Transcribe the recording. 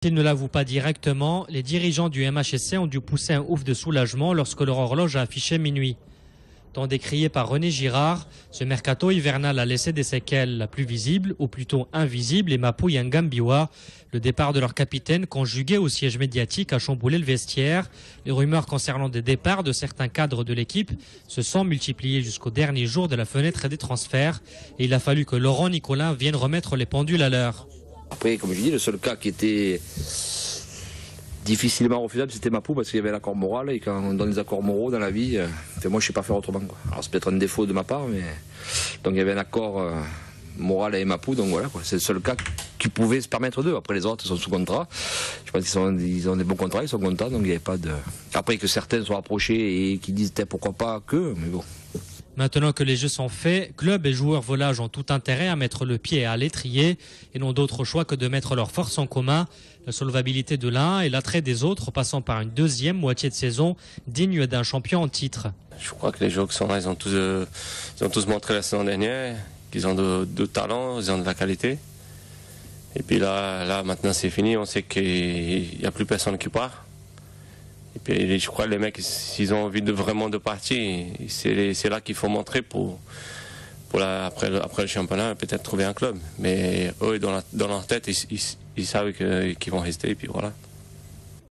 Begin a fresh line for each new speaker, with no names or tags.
S'ils ne l'avouent pas directement, les dirigeants du MHSC ont dû pousser un ouf de soulagement lorsque leur horloge a affiché minuit. Tant décrié par René Girard, ce mercato hivernal a laissé des séquelles. La plus visible, ou plutôt invisible, est Mapou Yangambiwa. Le départ de leur capitaine, conjugué au siège médiatique, a chamboulé le vestiaire. Les rumeurs concernant des départs de certains cadres de l'équipe se sont multipliées jusqu'au dernier jour de la fenêtre des transferts. Et il a fallu que Laurent Nicolin vienne remettre les pendules à l'heure.
Après, comme je dis, le seul cas qui était difficilement refusable, c'était Mapou, parce qu'il y avait l'accord moral, et quand on donne des accords moraux dans la vie, moi je ne sais pas faire autrement, quoi. Alors c'est peut-être un défaut de ma part, mais donc il y avait un accord moral avec Mapou, donc voilà, quoi. C'est le seul cas qui pouvait se permettre d'eux. Après les autres sont sous contrat, je pense qu'ils ont des bons contrats, ils sont contents, donc il n'y avait pas de... Après que certains soient approchés et qui disent pourquoi pas que, mais bon.
Maintenant que les jeux sont faits, club et joueurs volages ont tout intérêt à mettre le pied à l'étrier et n'ont d'autre choix que de mettre leurs forces en commun. La solvabilité de l'un et l'attrait des autres passant par une deuxième moitié de saison digne d'un champion en titre.
Je crois que les joueurs qui sont là, ils ont tous montré la saison dernière qu'ils ont de talent, ils ont de la qualité. Et puis là maintenant c'est fini, on sait qu'il n'y a plus personne qui part. Et puis je crois que les mecs, s'ils ont envie vraiment de partir, c'est là qu'il faut montrer après le championnat, peut-être trouver un club. Mais eux, dans leur tête, ils savent qu'ils vont rester, et puis voilà.